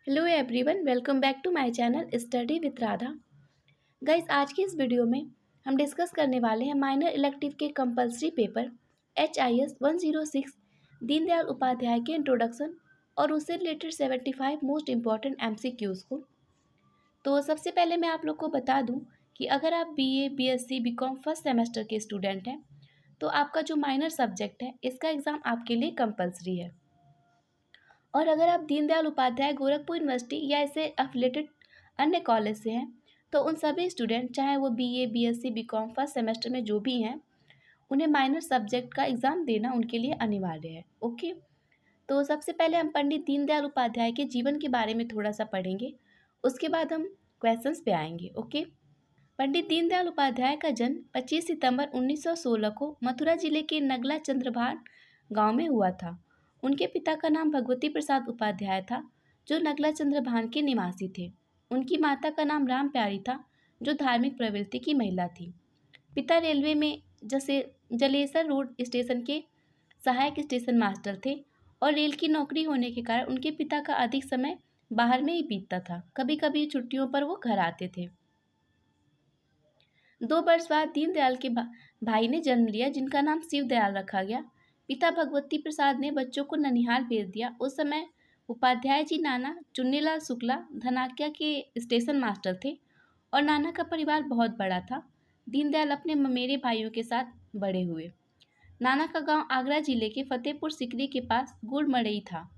Hello everyone, welcome back to my channel study with Radha. Guys, आज की इस video में हम डिस्कस करने वाले हैं माइनर इलेक्टिव के compulsory paper HIS 106 Deendayal Upadhyay के इंट्रोडक्शन और उससे रिलेटेड 75 मोस्ट इम्पॉर्टेंट MCQs को। तो सबसे पहले मैं आप लोग को बता दूं कि अगर आप BA, BSc, BCom first semester के स्टूडेंट हैं तो आपका जो माइनर सब्जेक्ट है इसका एग्ज़ाम आपके लिए कंपलसरी है। और अगर आप दीनदयाल उपाध्याय गोरखपुर यूनिवर्सिटी या इससे एफिलेटेड अन्य कॉलेज से हैं तो उन सभी स्टूडेंट, चाहे वो BA, BSc, BCom first semester में जो भी हैं, उन्हें माइनर सब्जेक्ट का एग्ज़ाम देना उनके लिए अनिवार्य है। ओके, तो सबसे पहले हम पंडित दीनदयाल उपाध्याय के जीवन के बारे में थोड़ा सा पढ़ेंगे, उसके बाद हम क्वेश्चंस पे आएंगे। ओके, पंडित दीनदयाल उपाध्याय का जन्म 25 सितंबर 1916 को मथुरा जिले के नगला चंद्रभान गांव में हुआ था। उनके पिता का नाम भगवती प्रसाद उपाध्याय था, जो नगला चंद्रभान के निवासी थे। उनकी माता का नाम राम प्यारी था, जो धार्मिक प्रवृत्ति की महिला थी। पिता रेलवे में जैसे जलेसर रोड स्टेशन के सहायक स्टेशन मास्टर थे और रेल की नौकरी होने के कारण उनके पिता का अधिक समय बाहर में ही बीतता था। कभी कभी छुट्टियों पर वो घर आते थे। 2 वर्ष बाद दीनदयाल के भाई ने जन्म लिया, जिनका नाम शिवदयाल रखा गया। पिता भगवती प्रसाद ने बच्चों को ननिहाल भेज दिया। उस समय उपाध्याय जी नाना चुन्नीलाल शुक्ला धनाक्या के स्टेशन मास्टर थे और नाना का परिवार बहुत बड़ा था। दीनदयाल अपने ममेरे भाइयों के साथ बड़े हुए। नाना का गांव आगरा जिले के फतेहपुर सिकरी के पास गुड़मड़ई था।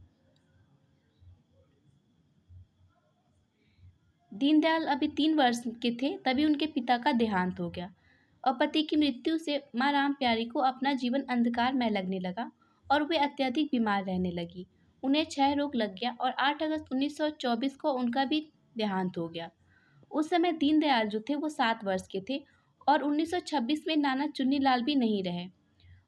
दीनदयाल अभी 3 वर्ष के थे तभी उनके पिता का देहांत हो गया और पति की मृत्यु से माँ राम प्यारी को अपना जीवन अंधकार में लगने लगा और वे अत्यधिक बीमार रहने लगी। उन्हें क्षय रोग लग गया और 8 अगस्त 1924 को उनका भी देहांत हो गया। उस समय दीनदयाल जो थे वो 7 वर्ष के थे और 1926 में नाना चुन्नीलाल भी नहीं रहे।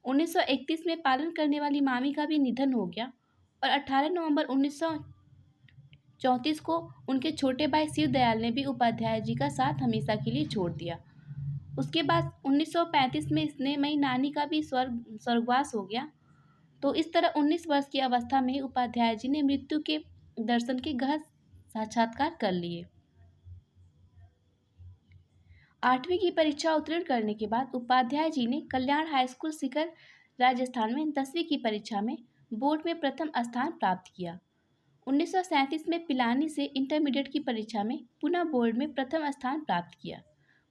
1931 में पालन करने वाली मामी का भी निधन हो गया और 18 नवंबर 1934 को उनके छोटे भाई शिवदयाल ने भी उपाध्याय जी का साथ हमेशा के लिए छोड़ दिया। उसके बाद 1935 में स्नेहमयी नानी का भी स्वर्गवास हो गया। तो इस तरह 19 वर्ष की अवस्था में ही उपाध्याय जी ने मृत्यु के दर्शन के गहन साक्षात्कार कर लिए। 8वीं की परीक्षा उत्तीर्ण करने के बाद उपाध्याय जी ने कल्याण हाई स्कूल सीकर राजस्थान में 10वीं की परीक्षा में बोर्ड में प्रथम स्थान प्राप्त किया। 1937 में पिलानी से इंटरमीडिएट की परीक्षा में पुनः बोर्ड में प्रथम स्थान प्राप्त किया।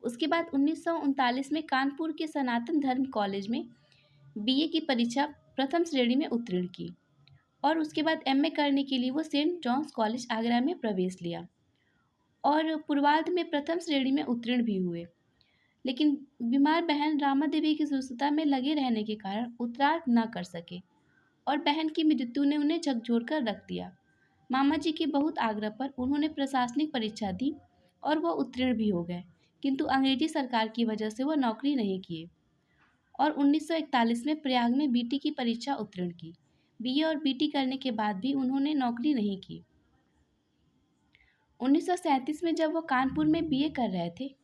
उसके बाद 1939 में कानपुर के सनातन धर्म कॉलेज में BA की परीक्षा प्रथम श्रेणी में उत्तीर्ण की और उसके बाद MA करने के लिए वो सेंट जॉन्स कॉलेज आगरा में प्रवेश लिया और पूर्वार्ध में प्रथम श्रेणी में उत्तीर्ण भी हुए। लेकिन बीमार बहन रामा देवी की सुस्तता में लगे रहने के कारण उत्तरार्ध न कर सके और बहन की मृत्यु ने उन्हें झकझोर कर रख दिया। मामा जी के बहुत आग्रह पर उन्होंने प्रशासनिक परीक्षा दी और वह उत्तीर्ण भी हो गए, किंतु अंग्रेजी सरकार की वजह से वह नौकरी नहीं किए और 1941 में प्रयाग में BT की परीक्षा उत्तीर्ण की। BA और BT करने के बाद भी उन्होंने नौकरी नहीं की। 1937 में जब वो कानपुर में BA कर रहे थे,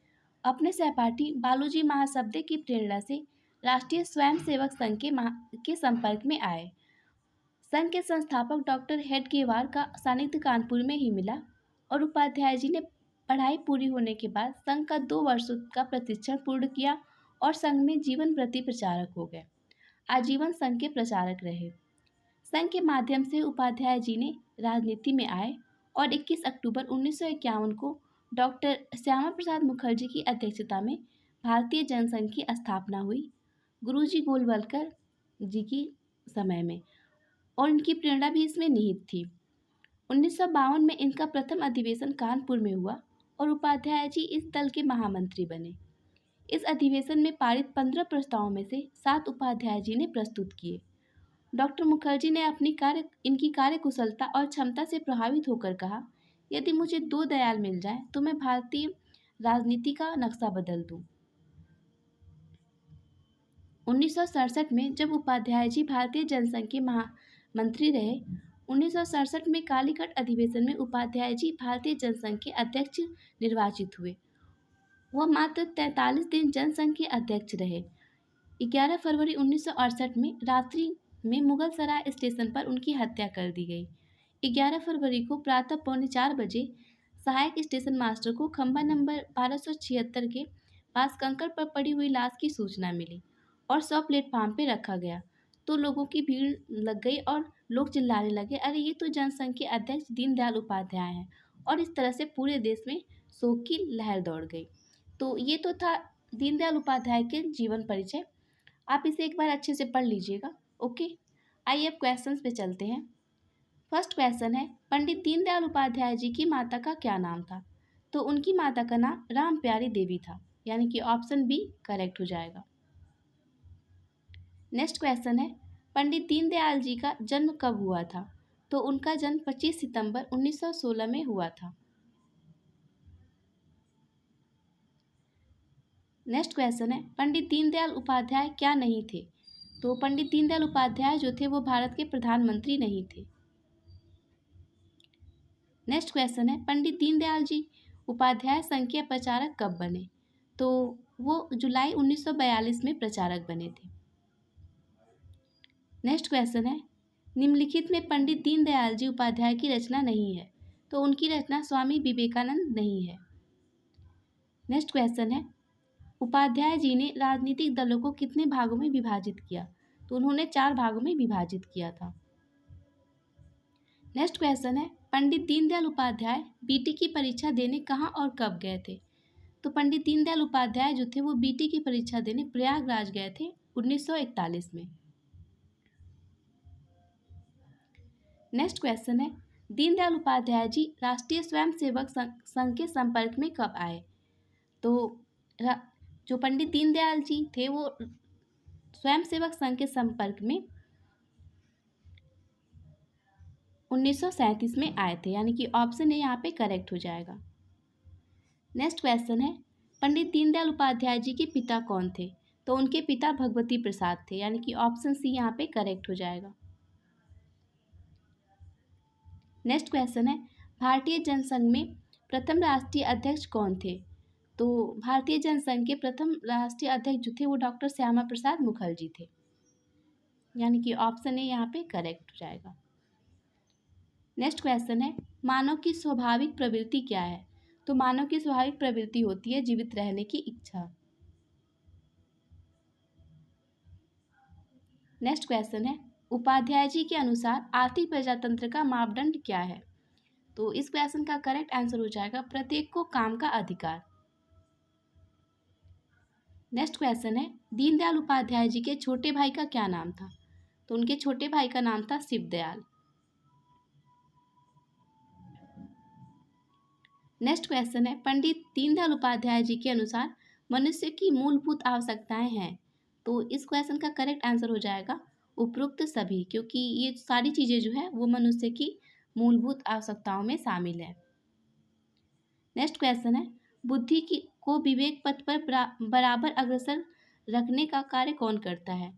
अपने सहपाठी बालूजी महासब्दे की प्रेरणा से राष्ट्रीय स्वयंसेवक संघ के संपर्क में आए। संघ के संस्थापक डॉक्टर हेडगेवार का सानिध्य कानपुर में ही मिला और उपाध्याय जी ने पढ़ाई पूरी होने के बाद संघ का 2 वर्षों का प्रशिक्षण पूर्ण किया और संघ में जीवन प्रति प्रचारक हो गए। आजीवन संघ के प्रचारक रहे। संघ के माध्यम से उपाध्याय जी ने राजनीति में आए और 21 अक्टूबर 1951 को डॉक्टर श्यामा प्रसाद मुखर्जी की अध्यक्षता में भारतीय जनसंघ की स्थापना हुई, गुरुजी गोलवलकर जी की समय में, और उनकी प्रेरणा भी इसमें निहित थी। 1952 में इनका प्रथम अधिवेशन कानपुर में हुआ और उपाध्याय जी इस दल के महामंत्री बने। इस अधिवेशन में पारित 15 प्रस्तावों में से 7 उपाध्याय जी ने प्रस्तुत किए। डॉक्टर मुखर्जी ने इनकी कार्यकुशलता और क्षमता से प्रभावित होकर कहा, यदि मुझे 2 दयाल मिल जाए तो मैं भारतीय राजनीति का नक्शा बदल दूं। 1967 में जब उपाध्याय जी भारतीय जनसंघ के महामंत्री रहे, 1967 में कालीकट अधिवेशन में उपाध्याय जी भारतीय जनसंघ के अध्यक्ष निर्वाचित हुए। वह मात्र 43 दिन जनसंघ के अध्यक्ष रहे। 11 फरवरी 1968 में रात्रि में मुगल सराय स्टेशन पर उनकी हत्या कर दी गई। 11 फरवरी को प्रातः 3:45 बजे सहायक स्टेशन मास्टर को खंबा नंबर 1276 के पास कंकड़ पर पड़ी हुई लाश की सूचना मिली और 100 प्लेटफार्म पे रखा गया तो लोगों की भीड़ लग गई और लोग चिल्लाने लगे, अरे ये तो जनसंघ के अध्यक्ष दीनदयाल उपाध्याय हैं। और इस तरह से पूरे देश में शोक की लहर दौड़ गई। तो ये तो था दीनदयाल उपाध्याय के जीवन परिचय। आप इसे एक बार अच्छे से पढ़ लीजिएगा। ओके, आइए अब क्वेश्चंस पे चलते हैं। फर्स्ट क्वेश्चन है, पंडित दीनदयाल उपाध्याय जी की माता का क्या नाम था? तो उनकी माता का नाम राम प्यारी देवी था, यानी कि ऑप्शन बी करेक्ट हो जाएगा। नेक्स्ट क्वेश्चन है, पंडित दीनदयाल जी का जन्म कब हुआ था? तो उनका जन्म 25 सितंबर 1916 में हुआ था। नेक्स्ट क्वेश्चन है, पंडित दीनदयाल उपाध्याय क्या नहीं थे? तो पंडित दीनदयाल उपाध्याय जो थे वो भारत के प्रधानमंत्री नहीं थे। नेक्स्ट क्वेश्चन है, पंडित दीनदयाल जी उपाध्याय संघ के प्रचारक कब बने? तो वो जुलाई 1942 में प्रचारक बने थे। नेक्स्ट क्वेश्चन है, निम्नलिखित में पंडित दीनदयाल जी उपाध्याय की रचना नहीं है। तो उनकी रचना स्वामी विवेकानंद नहीं है। नेक्स्ट क्वेश्चन है, उपाध्याय जी ने राजनीतिक दलों को कितने भागों में विभाजित किया? तो उन्होंने 4 भागों में विभाजित किया था। नेक्स्ट क्वेश्चन है, पंडित दीनदयाल उपाध्याय बीटी की परीक्षा देने कहाँ और कब गए थे? तो पंडित दीनदयाल उपाध्याय जो थे वो बीटी की परीक्षा देने प्रयागराज गए थे 1941 में। नेक्स्ट क्वेश्चन है, दीनदयाल उपाध्याय जी राष्ट्रीय स्वयंसेवक संघ के संपर्क में कब आए? तो जो पंडित दीनदयाल जी थे वो स्वयंसेवक संघ के संपर्क में 1937 में आए थे, यानी कि ऑप्शन ए यहाँ पे करेक्ट हो जाएगा। नेक्स्ट क्वेश्चन है, पंडित दीनदयाल उपाध्याय जी के पिता कौन थे? तो उनके पिता भगवती प्रसाद थे, यानी कि ऑप्शन सी यहाँ पे करेक्ट हो जाएगा। नेक्स्ट क्वेश्चन है, भारतीय जनसंघ में प्रथम राष्ट्रीय अध्यक्ष कौन थे? तो भारतीय जनसंघ के प्रथम राष्ट्रीय अध्यक्ष जो थे वो डॉक्टर श्यामा प्रसाद मुखर्जी थे, यानी कि ऑप्शन ए यहाँ पे करेक्ट हो जाएगा। नेक्स्ट क्वेश्चन है, मानव की स्वाभाविक प्रवृत्ति क्या है? तो मानव की स्वाभाविक प्रवृत्ति होती है जीवित रहने की इच्छा। नेक्स्ट क्वेश्चन है, उपाध्याय जी के अनुसार आर्थिक प्रजातंत्र का मापदंड क्या है? तो इस क्वेश्चन का करेक्ट आंसर हो जाएगा प्रत्येक को काम का अधिकार। नेक्स्ट क्वेश्चन है, दीनदयाल उपाध्याय जी के छोटे भाई का क्या नाम था? तो उनके छोटे भाई का नाम था शिवदयाल। नेक्स्ट क्वेश्चन है, पंडित दीनदयाल उपाध्याय जी के अनुसार मनुष्य की मूलभूत आवश्यकताएं हैं। तो इस क्वेश्चन का करेक्ट आंसर हो जाएगा उपरोक्त सभी, क्योंकि ये सारी चीज़ें जो है वो मनुष्य की मूलभूत आवश्यकताओं में शामिल है। नेक्स्ट क्वेश्चन है, बुद्धि की को विवेक पथ पर बराबर अग्रसर रखने का कार्य कौन करता है?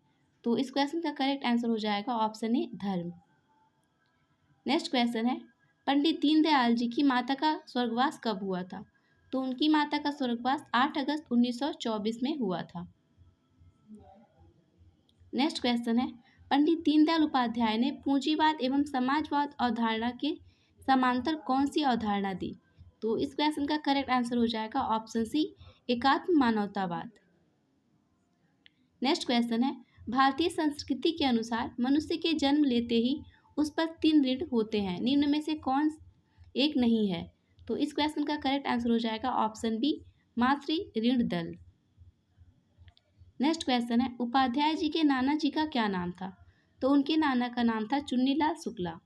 तो इस क्वेश्चन का करेक्ट आंसर हो जाएगा ऑप्शन ए धर्म। नेक्स्ट क्वेश्चन है, पंडित दीनदयाल जी की माता का स्वर्गवास कब हुआ था? तो उनकी माता का स्वर्गवास 8 अगस्त 1924 में हुआ था। नेक्स्ट क्वेश्चन है, पंडित दीनदयाल उपाध्याय ने पूंजीवाद एवं समाजवाद अवधारणा के समांतर कौन सी अवधारणा दी? तो इस क्वेश्चन का करेक्ट आंसर हो जाएगा ऑप्शन सी एकात्म मानवतावाद। नेक्स्ट क्वेश्चन है, भारतीय संस्कृति के अनुसार मनुष्य के जन्म लेते ही उस पर 3 ऋण होते हैं, निम्न में से कौन एक नहीं है? तो इस क्वेश्चन का करेक्ट आंसर हो जाएगा ऑप्शन बी मातृ ऋण दल। नेक्स्ट क्वेश्चन है, उपाध्याय जी के नाना जी का क्या नाम था? तो उनके नाना का नाम था चुन्नीलाल शुक्ला।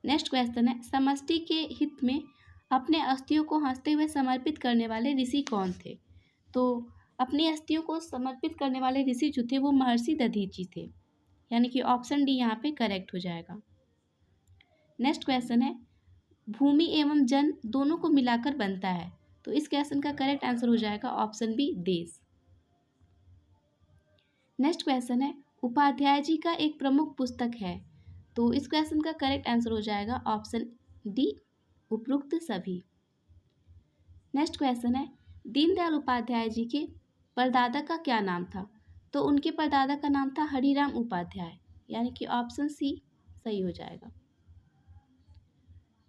नेक्स्ट क्वेश्चन है, समष्टि के हित में अपने अस्थियों को हंसते हुए समर्पित करने वाले ऋषि कौन थे? तो अपनी अस्थियों को समर्पित करने वाले ऋषि जो थे वो महर्षि दधीची थे, यानी कि ऑप्शन डी यहाँ पे करेक्ट हो जाएगा। नेक्स्ट क्वेश्चन है, भूमि एवं जन दोनों को मिलाकर बनता है। तो इस क्वेश्चन का करेक्ट आंसर हो जाएगा ऑप्शन बी देश। नेक्स्ट क्वेश्चन है, उपाध्याय जी का एक प्रमुख पुस्तक है। तो इस क्वेश्चन का करेक्ट आंसर हो जाएगा ऑप्शन डी उपरोक्त सभी। नेक्स्ट क्वेश्चन है, दीनदयाल उपाध्याय जी के परदादा का क्या नाम था? तो उनके परदादा का नाम था हरिराम उपाध्याय, यानी कि ऑप्शन सी सही हो जाएगा।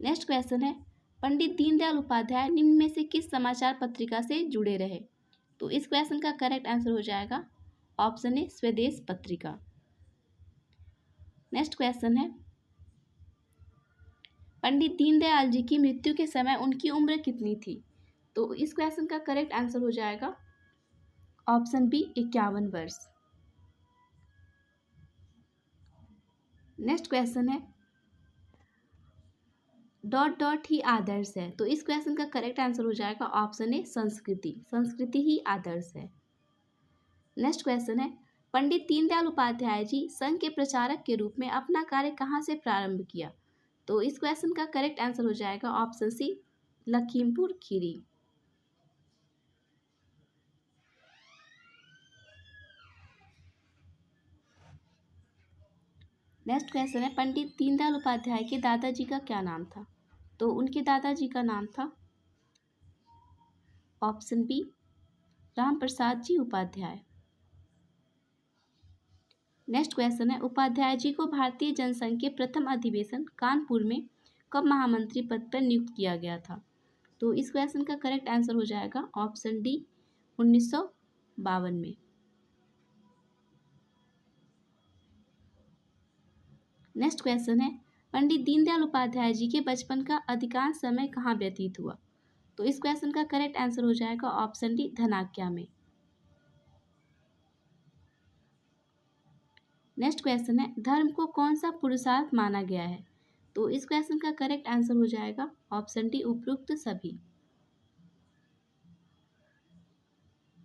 नेक्स्ट क्वेश्चन है, पंडित दीनदयाल उपाध्याय निम्न में से किस समाचार पत्रिका से जुड़े रहे? तो इस क्वेश्चन का करेक्ट आंसर हो जाएगा ऑप्शन ए स्वदेश पत्रिका। नेक्स्ट क्वेश्चन है, पंडित दीनदयाल जी की मृत्यु के समय उनकी उम्र कितनी थी? तो इस क्वेश्चन का करेक्ट आंसर हो जाएगा ऑप्शन बी 51 वर्ष। नेक्स्ट क्वेश्चन है, डॉट डॉट ही आदर्श है। तो इस क्वेश्चन का करेक्ट आंसर हो जाएगा ऑप्शन ए संस्कृति। संस्कृति ही आदर्श है। नेक्स्ट क्वेश्चन है, पंडित दीनदयाल उपाध्याय जी संघ के प्रचारक के रूप में अपना कार्य कहाँ से प्रारंभ किया? तो इस क्वेश्चन का करेक्ट आंसर हो जाएगा option C Lakhimpur Kheri. Next question है, पंडित दीनदयाल उपाध्याय के दादाजी का क्या नाम था? तो उनके दादाजी का नाम था option B Ram Prasad ji Upadhyay. Next question है, उपाध्याय जी को भारतीय जनसंघ के प्रथम अधिवेशन कानपुर में कब महामंत्री पद पर नियुक्त किया गया था? तो इस क्वेश्चन का करेक्ट आंसर हो जाएगा ऑप्शन डी 1952 में। नेक्स्ट क्वेश्चन है, पंडित दीनदयाल उपाध्याय जी के बचपन का अधिकांश समय कहाँ व्यतीत हुआ? तो इस क्वेश्चन का करेक्ट आंसर हो जाएगा ऑप्शन डी धनाक्या में। नेक्स्ट क्वेश्चन है, धर्म को कौन सा पुरुषार्थ माना गया है? तो इस क्वेश्चन का करेक्ट आंसर हो जाएगा ऑप्शन डी उपरोक्त सभी।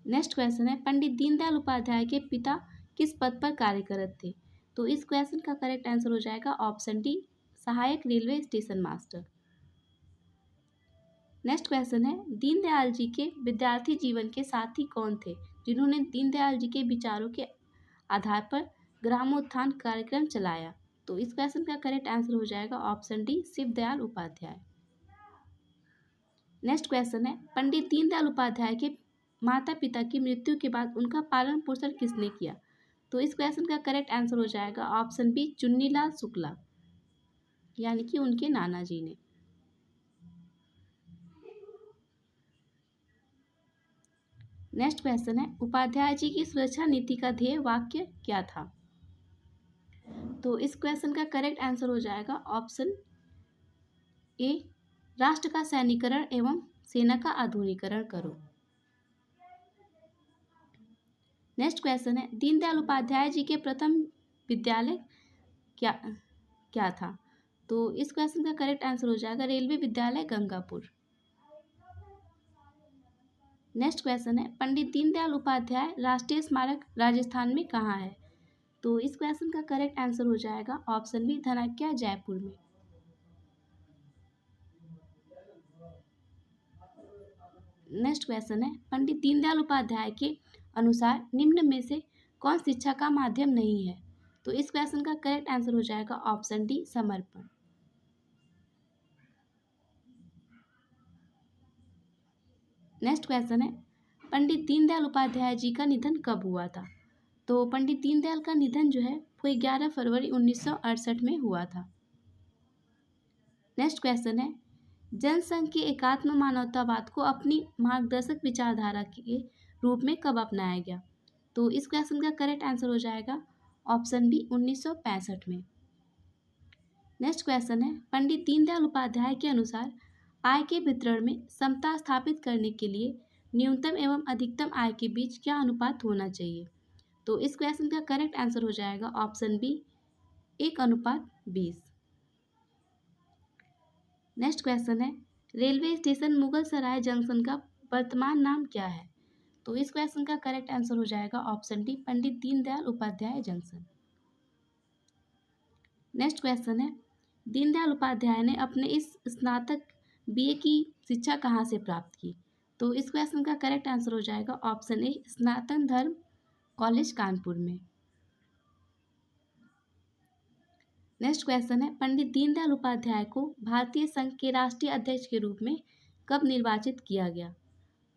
नेक्स्ट क्वेश्चन है, पंडित दीनदयाल उपाध्याय के पिता किस पद पर कार्यरत थे? तो इस क्वेश्चन का करेक्ट आंसर हो जाएगा ऑप्शन डी सहायक railway station master. Next question है, दीनदयाल जी के विद्यार्थी जीवन के साथी कौन थे जिन्होंने दीनदयाल जी के विचारों के आधार पर ग्रामोत्थान कार्यक्रम चलाया? तो इस क्वेश्चन का करेक्ट आंसर हो जाएगा option D Shivdayal Upadhyay. Next question है, पंडित दीनदयाल उपाध्याय के माता पिता की मृत्यु के बाद उनका पालन पोषण किसने किया? तो इस क्वेश्चन का करेक्ट आंसर हो जाएगा ऑप्शन बी चुन्नीलाल शुक्ला, यानी कि उनके नाना जी ने। नेक्स्ट क्वेश्चन है, उपाध्याय जी की सुरक्षा नीति का ध्येय वाक्य क्या था? तो इस क्वेश्चन का करेक्ट आंसर हो जाएगा ऑप्शन ए राष्ट्र का सैनिकरण एवं सेना का आधुनिकीकरण करो। नेक्स्ट क्वेश्चन है, दीनदयाल उपाध्याय जी के प्रथम विद्यालय क्या क्या था? तो इस क्वेश्चन का करेक्ट आंसर हो जाएगा रेलवे विद्यालय गंगापुर। नेक्स्ट क्वेश्चन है, पंडित दीनदयाल उपाध्याय राष्ट्रीय स्मारक राजस्थान में कहाँ है? तो इस क्वेश्चन का करेक्ट आंसर हो जाएगा ऑप्शन बी धनक्या जयपुर में। नेक्स्ट क्वेश्चन है, पंडित दीनदयाल उपाध्याय के अनुसार निम्न में से कौन शिक्षा का माध्यम नहीं है? तो इस क्वेश्चन का करेक्ट आंसर हो जाएगा ऑप्शन डी समर्पण। नेक्स्ट क्वेश्चन है, पंडित दीनदयाल उपाध्याय जी का निधन कब हुआ था? तो पंडित दीनदयाल का निधन जो है वो 11 फरवरी 1968 में हुआ था। नेक्स्ट क्वेश्चन है, जनसंघ के एकात्म मानवतावाद को अपनी मार्गदर्शक विचारधारा के रूप में कब अपनाया गया? तो इस क्वेश्चन का करेक्ट आंसर हो जाएगा ऑप्शन बी 1965 में। नेक्स्ट क्वेश्चन है, पंडित दीनदयाल उपाध्याय के अनुसार आय के वितरण में समता स्थापित करने के लिए न्यूनतम एवं अधिकतम आय के बीच क्या अनुपात होना चाहिए? तो इस क्वेश्चन का करेक्ट आंसर हो जाएगा ऑप्शन बी 1:20। नेक्स्ट क्वेश्चन है, रेलवे स्टेशन मुगल सराय जंक्शन का वर्तमान नाम क्या है? तो इस क्वेश्चन का करेक्ट आंसर हो जाएगा option D Pandit Deendayal Upadhyay junction. Next question है, दीनदयाल उपाध्याय ने अपने इस स्नातक बीए की शिक्षा कहाँ से प्राप्त की? तो इस क्वेश्चन का करेक्ट आंसर हो जाएगा ऑप्शन ए स्नातन धर्म कॉलेज कानपुर में। नेक्स्ट क्वेश्चन है, पंडित दीनदयाल उपाध्याय को भारतीय संघ के राष्ट्रीय अध्यक्ष के रूप में कब निर्वाचित किया गया?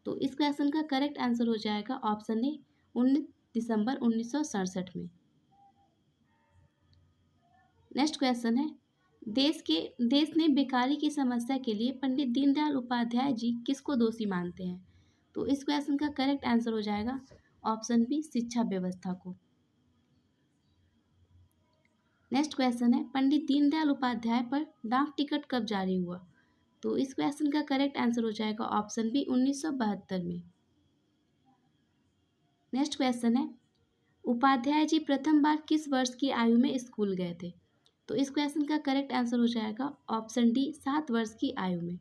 तो इस क्वेश्चन का करेक्ट आंसर हो जाएगा ऑप्शन ए 19 दिसंबर 1967 में। नेक्स्ट क्वेश्चन है, देश ने बेकारी की समस्या के लिए पंडित दीनदयाल उपाध्याय जी किसको दोषी मानते हैं? तो इस क्वेश्चन का करेक्ट आंसर हो जाएगा ऑप्शन बी, शिक्षा व्यवस्था को। नेक्स्ट क्वेश्चन है, पंडित दीनदयाल उपाध्याय पर डाक टिकट कब जारी हुआ? तो इस क्वेश्चन का करेक्ट आंसर हो जाएगा ऑप्शन बी, 1972 में। नेक्स्ट क्वेश्चन है, उपाध्याय जी प्रथम बार किस वर्ष की आयु में स्कूल गए थे? तो इस क्वेश्चन का करेक्ट आंसर हो जाएगा ऑप्शन डी, 7 वर्ष की आयु में।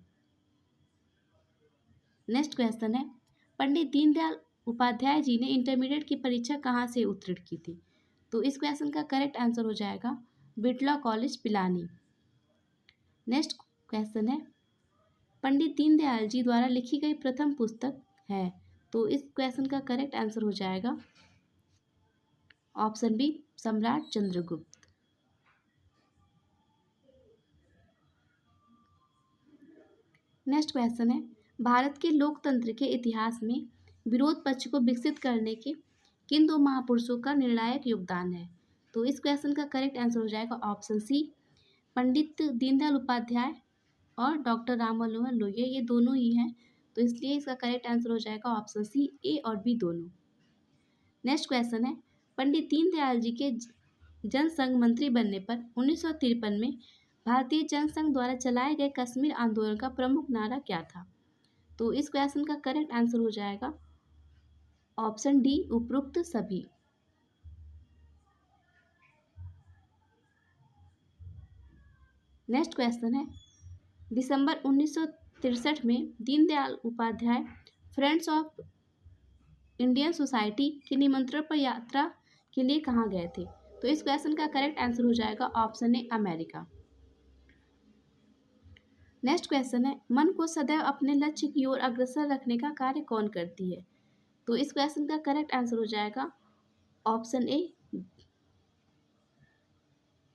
नेक्स्ट क्वेश्चन है, पंडित दीनदयाल उपाध्याय जी ने इंटरमीडिएट की परीक्षा कहाँ से उत्तीर्ण की थी? तो इस क्वेश्चन का करेक्ट आंसर हो जाएगा Birla college, Pilani. Next question है, पंडित दीनदयाल जी द्वारा लिखी गई प्रथम पुस्तक है? तो इस क्वेश्चन का करेक्ट आंसर हो जाएगा ऑप्शन बी, सम्राट चंद्रगुप्त। नेक्स्ट क्वेश्चन है, भारत के लोकतंत्र के इतिहास में विरोध पक्ष को विकसित करने के किन दो महापुरुषों का निर्णायक योगदान है? तो इस क्वेश्चन का करेक्ट आंसर हो जाएगा ऑप्शन सी, पंडित दीनदयाल उपाध्याय और डॉक्टर राम मनोहर लोहिया, ये दोनों ही हैं, तो इसलिए इसका करेक्ट आंसर हो जाएगा ऑप्शन सी, ए और बी दोनों। नेक्स्ट क्वेश्चन है, पंडित दीनदयाल जी के जनसंघ मंत्री बनने पर 1953 में भारतीय जनसंघ द्वारा चलाए गए कश्मीर आंदोलन का प्रमुख नारा क्या था? तो इस क्वेश्चन का करेक्ट आंसर हो जाएगा ऑप्शन डी, उपरोक्त सभी। नेक्स्ट क्वेश्चन है, दिसंबर 1963 में Deendayal Upadhyay friends of Indian society के निमंत्रण पर यात्रा के लिए कहाँ गए थे? तो इस क्वेश्चन का करेक्ट आंसर हो जाएगा option A, America. Next question है, मन को सदैव अपने लक्ष्य की ओर अग्रसर रखने का कार्य कौन करती है? तो इस क्वेश्चन का करेक्ट आंसर हो जाएगा ऑप्शन ए,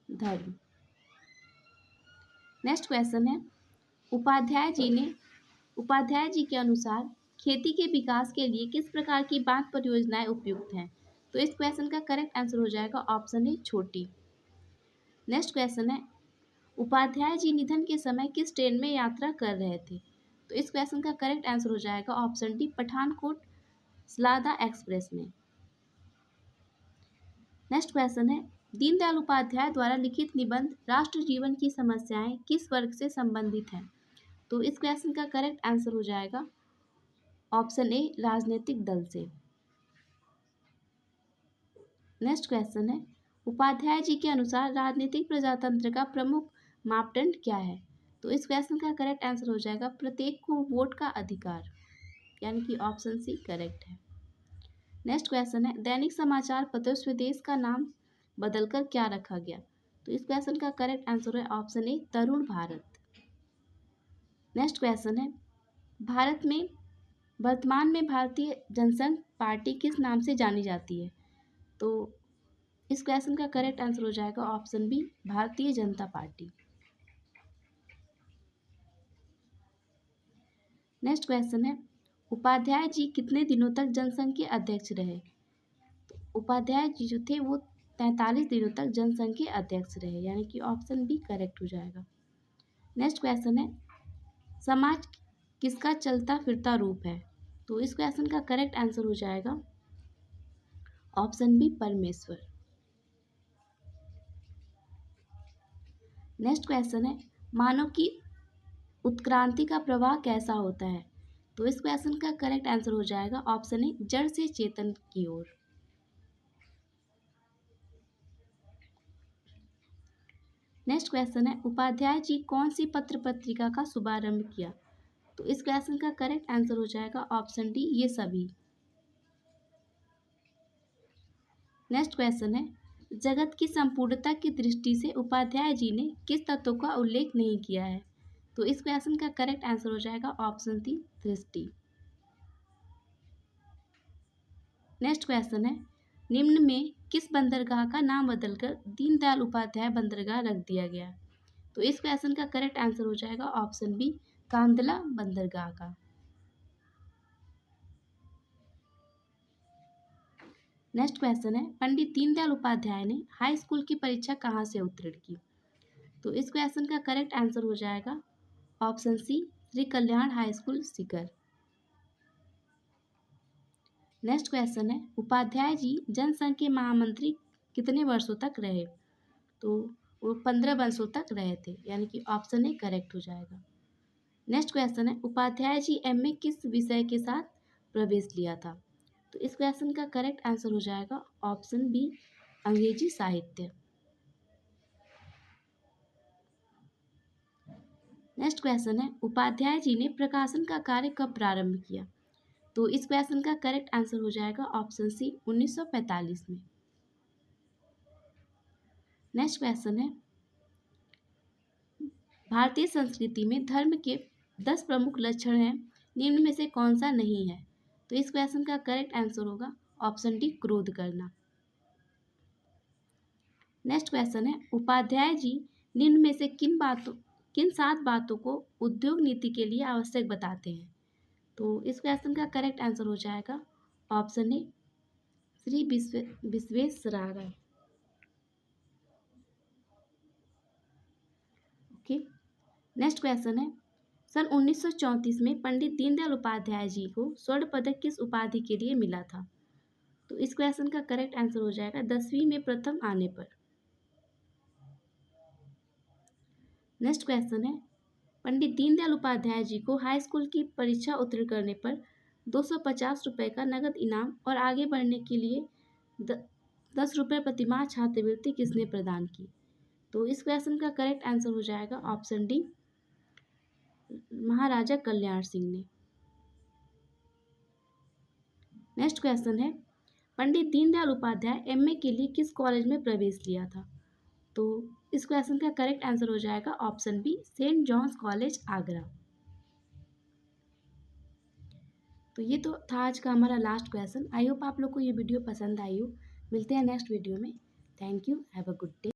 धर्म। नेक्स्ट क्वेश्चन है, उपाध्याय जी के अनुसार खेती के विकास के लिए किस प्रकार की बांध परियोजनाएं उपयुक्त हैं? तो इस क्वेश्चन का करेक्ट आंसर हो जाएगा ऑप्शन ए, छोटी। नेक्स्ट क्वेश्चन है, उपाध्याय जी निधन के समय किस ट्रेन में यात्रा कर रहे थे? तो इस क्वेश्चन का करेक्ट आंसर हो जाएगा ऑप्शन डी, पठानकोट सलादा एक्सप्रेस में। नेक्स्ट क्वेश्चन है, दीनदयाल उपाध्याय द्वारा लिखित निबंध राष्ट्र जीवन की समस्याएं किस वर्ग से संबंधित हैं? तो इस क्वेश्चन का करेक्ट आंसर हो जाएगा ऑप्शन ए, राजनीतिक दल से। नेक्स्ट क्वेश्चन है, उपाध्याय जी के अनुसार राजनीतिक प्रजातंत्र का प्रमुख मापदंड क्या है? तो इस क्वेश्चन का करेक्ट आंसर हो जाएगा प्रत्येक को वोट का अधिकार, यानी कि ऑप्शन सी करेक्ट है। नेक्स्ट क्वेश्चन है, दैनिक समाचार पत्र स्वदेश का नाम बदलकर क्या रखा गया? तो इस क्वेश्चन का करेक्ट आंसर है option A, Tarun Bharat. Next question है, भारत में वर्तमान में भारतीय जनसंघ पार्टी किस नाम से जानी जाती है? तो इस क्वेश्चन का करेक्ट आंसर हो जाएगा option B, Bharatiya Janata party. Next question है, उपाध्याय जी कितने दिनों तक जनसंघ के अध्यक्ष रहे? तो उपाध्याय जी जो थे वो 43 दिनों तक जनसंघ के अध्यक्ष रहे, यानी कि ऑप्शन बी करेक्ट हो जाएगा। नेक्स्ट क्वेश्चन है, समाज किसका चलता फिरता रूप है? तो इस क्वेश्चन का करेक्ट आंसर हो जाएगा ऑप्शन बी, परमेश्वर। नेक्स्ट क्वेश्चन है, मानव की उत्क्रांति का प्रवाह कैसा होता है? तो इस क्वेश्चन का करेक्ट आंसर हो जाएगा ऑप्शन ए, जड़ से चेतन की ओर। नेक्स्ट क्वेश्चन है, उपाध्याय जी कौन सी पत्र पत्रिका का शुभारंभ किया? तो इस क्वेश्चन का करेक्ट आंसर हो जाएगा ऑप्शन डी, ये सभी। नेक्स्ट क्वेश्चन है, जगत की संपूर्णता की दृष्टि से उपाध्याय जी ने किस तत्व का उल्लेख नहीं किया है? तो इस क्वेश्चन का करेक्ट आंसर हो जाएगा ऑप्शन सी, दृष्टि। नेक्स्ट क्वेश्चन है, निम्न में किस बंदरगाह का नाम बदलकर दीनदयाल उपाध्याय बंदरगाह रख दिया गया? तो इस क्वेश्चन का करेक्ट आंसर हो जाएगा ऑप्शन बी, कांदला बंदरगाह का। नेक्स्ट क्वेश्चन है, पंडित दीनदयाल उपाध्याय ने हाई स्कूल की परीक्षा कहाँ से उत्तीर्ण की? तो इस क्वेश्चन का करेक्ट आंसर हो जाएगा option C, Shri Kalyan high school Sikar. Next question है, उपाध्याय जी जनसंघ के महामंत्री कितने वर्षों तक रहे? तो वो 15 वर्षों तक रहे थे, यानी कि ऑप्शन ए करेक्ट हो जाएगा। नेक्स्ट क्वेश्चन है, उपाध्याय जी एमए किस विषय के साथ प्रवेश लिया था? तो इस क्वेश्चन का करेक्ट आंसर हो जाएगा ऑप्शन बी, अंग्रेजी साहित्य। नेक्स्ट क्वेश्चन है, उपाध्याय जी ने प्रकाशन का कार्य कब प्रारंभ किया? तो इस क्वेश्चन का करेक्ट आंसर हो जाएगा ऑप्शन सी, 1945 में। नेक्स्ट क्वेश्चन है, भारतीय संस्कृति में धर्म के 10 प्रमुख लक्षण हैं, निम्न में से कौन सा नहीं है? तो इस क्वेश्चन का करेक्ट आंसर होगा ऑप्शन डी, क्रोध करना। नेक्स्ट क्वेश्चन है, उपाध्याय जी निम्न में से किन 7 बातों को उद्योग नीति के लिए आवश्यक बताते हैं? तो इस क्वेश्चन का करेक्ट आंसर हो जाएगा option A, Shri Visvesvaraya. Okay. Next question है, सन 1934 में पंडित दीनदयाल उपाध्याय जी को स्वर्ण पदक किस उपाधि के लिए मिला था? तो इस क्वेश्चन का करेक्ट आंसर हो जाएगा 10वीं में प्रथम आने पर। नेक्स्ट क्वेश्चन है, पंडित दीनदयाल उपाध्याय जी को हाई स्कूल की परीक्षा उत्तीर्ण करने पर 250 रुपये का नगद इनाम और आगे बढ़ने के लिए 10 रुपये प्रतिमाह छात्रवृत्ति किसने प्रदान की? तो इस क्वेश्चन का करेक्ट आंसर हो जाएगा ऑप्शन डी, महाराजा कल्याण सिंह ने। नेक्स्ट क्वेश्चन है, पंडित दीनदयाल उपाध्याय एमए के लिए किस कॉलेज में प्रवेश लिया था? तो इस क्वेश्चन का करेक्ट आंसर हो जाएगा option B, saint John's college Agra. तो ये तो था आज का हमारा लास्ट क्वेश्चन। आई होप आप लोग को ये वीडियो पसंद आई हो। मिलते हैं नेक्स्ट वीडियो में। Thank you, have a good day.